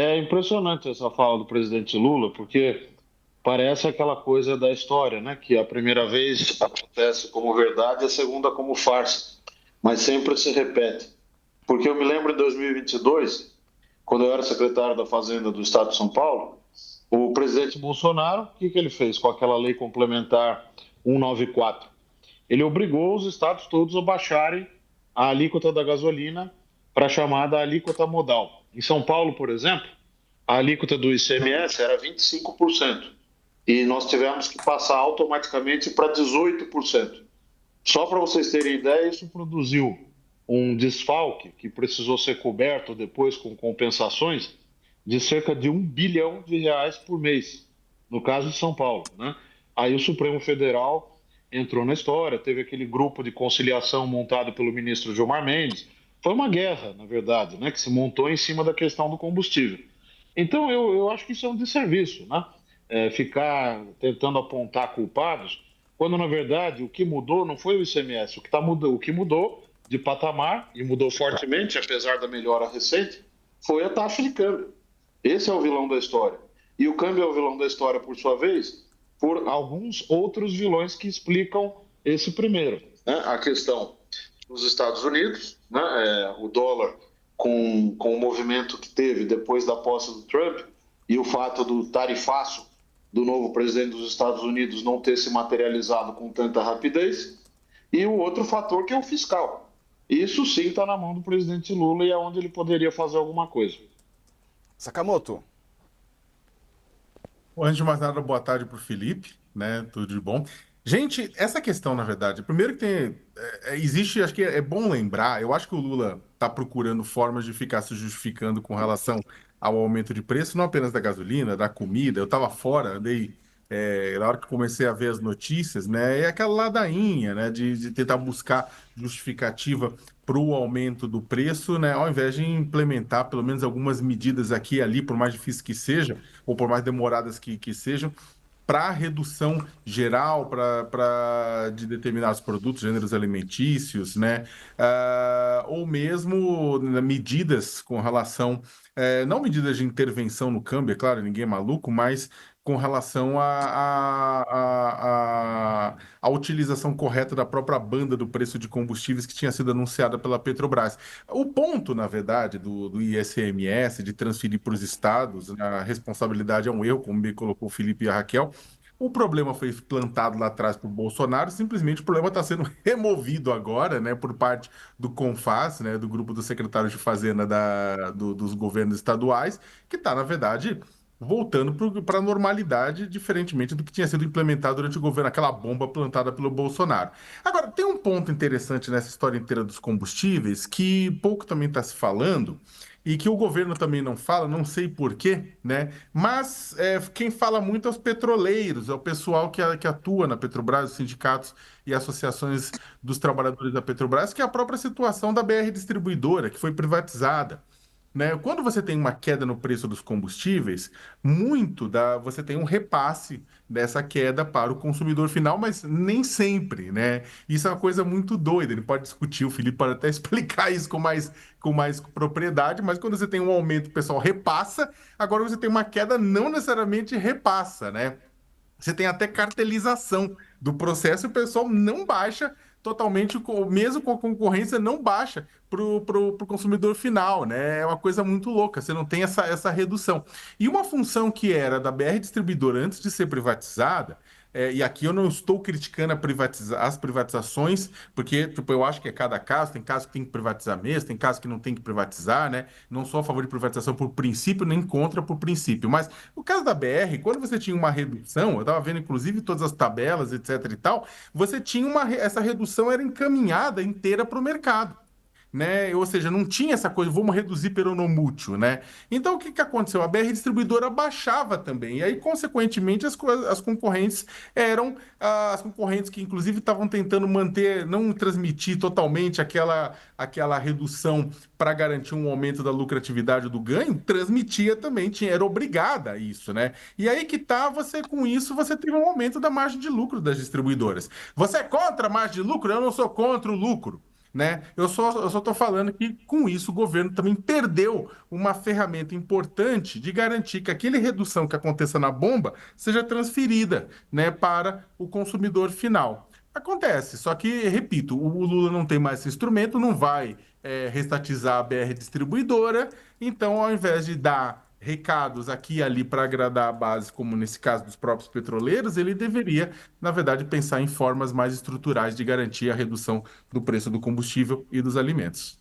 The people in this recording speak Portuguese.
É impressionante essa fala do presidente Lula, porque parece aquela coisa da história, né? Que a primeira vez acontece como verdade, a segunda como farsa, mas sempre se repete. Porque eu me lembro em 2022, quando eu era secretário da Fazenda do Estado de São Paulo, o presidente Bolsonaro, o que ele fez com aquela lei complementar 194? Ele obrigou os estados todos a baixarem a alíquota da gasolina para a chamada alíquota modal. Em São Paulo, por exemplo, a alíquota do ICMS era 25% e nós tivemos que passar automaticamente para 18%. Só para vocês terem ideia, isso produziu um desfalque que precisou ser coberto depois com compensações de cerca de R$ 1 bilhão por mês, no caso de São Paulo, né? Aí o Supremo Federal entrou na história, teve aquele grupo de conciliação montado pelo ministro Gilmar Mendes. Foi uma guerra, na verdade, né, que se montou em cima da questão do combustível. Então, eu acho que isso é um desserviço, né? Ficar tentando apontar culpados, quando na verdade o que mudou não foi o ICMS, o que mudou de patamar, e mudou fortemente, apesar da melhora recente, foi a taxa de câmbio. Esse é o vilão da história. E o câmbio é o vilão da história, por sua vez, por alguns outros vilões que explicam esse primeiro. Né? A questão dos Estados Unidos, né? O dólar com o movimento que teve depois da posse do Trump e o fato do tarifaço do novo presidente dos Estados Unidos não ter se materializado com tanta rapidez, e o outro fator que é o fiscal. Isso sim está na mão do presidente Lula e é onde ele poderia fazer alguma coisa. Sakamoto, Bom, antes de mais nada, boa tarde para o Felipe, né? Tudo de bom. Gente, essa questão, na verdade, primeiro que tem, existe, acho que é bom lembrar, eu acho que o Lula está procurando formas de ficar se justificando com relação ao aumento de preço, não apenas da gasolina, da comida. Eu estava fora, andei, na hora que comecei a ver as notícias, né? É aquela ladainha, né? De tentar buscar justificativa para o aumento do preço, né? Ao invés de implementar pelo menos algumas medidas aqui e ali, por mais difícil que seja ou por mais demoradas que sejam, para redução geral de determinados produtos, gêneros alimentícios, né? Ou mesmo né, medidas com relação, não medidas de intervenção no câmbio, é claro, ninguém é maluco, mas com relação à utilização correta da própria banda do preço de combustíveis que tinha sido anunciada pela Petrobras. O ponto, na verdade, do ICMS, de transferir para os estados, né, a responsabilidade é um erro, como me colocou o Felipe e a Raquel. O problema foi plantado lá atrás por Bolsonaro, simplesmente o problema está sendo removido agora, né, por parte do CONFAZ, né, do grupo dos secretários de Fazenda dos governos estaduais, que está, na verdade, voltando para a normalidade, diferentemente do que tinha sido implementado durante o governo, aquela bomba plantada pelo Bolsonaro. Agora, tem um ponto interessante nessa história inteira dos combustíveis, que pouco também está se falando, e que o governo também não fala, não sei por quê, né? Mas quem fala muito é os petroleiros, é o pessoal que atua na Petrobras, os sindicatos e associações dos trabalhadores da Petrobras, que é a própria situação da BR Distribuidora, que foi privatizada. Né? Quando você tem uma queda no preço dos combustíveis, você tem um repasse dessa queda para o consumidor final, mas nem sempre, né? Isso é uma coisa muito doida. Ele pode discutir, o Felipe pode até explicar isso com mais propriedade, mas quando você tem um aumento, o pessoal repassa, agora você tem uma queda, não necessariamente repassa, né? Você tem até cartelização do processo e o pessoal não baixa totalmente, mesmo com a concorrência, não baixa para o consumidor final, né? É uma coisa muito louca, você não tem essa redução. E uma função que era da BR Distribuidora antes de ser privatizada, e aqui eu não estou criticando as privatizações, porque tipo, eu acho que é cada caso, tem casos que tem que privatizar mesmo, tem casos que não tem que privatizar, né? Não sou a favor de privatização por princípio, nem contra por princípio, mas no caso da BR, quando você tinha uma redução, eu estava vendo inclusive todas as tabelas, etc e tal, você tinha essa redução era encaminhada inteira para o mercado. Né? Ou seja, não tinha essa coisa, vamos reduzir peronomútil, né? Então, o que que aconteceu? A BR Distribuidora baixava também, e aí, consequentemente, as concorrentes eram as concorrentes que, inclusive, estavam tentando manter, não transmitir totalmente aquela redução para garantir um aumento da lucratividade do ganho, transmitia também, era obrigada a isso, né? E aí que tá, com isso, você teve um aumento da margem de lucro das distribuidoras. Você é contra a margem de lucro? Eu não sou contra o lucro. né? Eu só estou falando que, com isso, o governo também perdeu uma ferramenta importante de garantir que aquele redução que aconteça na bomba seja transferida, né, para o consumidor final. Acontece, só que, repito, o Lula não tem mais esse instrumento, não vai restatizar a BR distribuidora, então, ao invés de dar recados aqui e ali para agradar a base, como nesse caso dos próprios petroleiros, ele deveria, na verdade, pensar em formas mais estruturais de garantir a redução do preço do combustível e dos alimentos.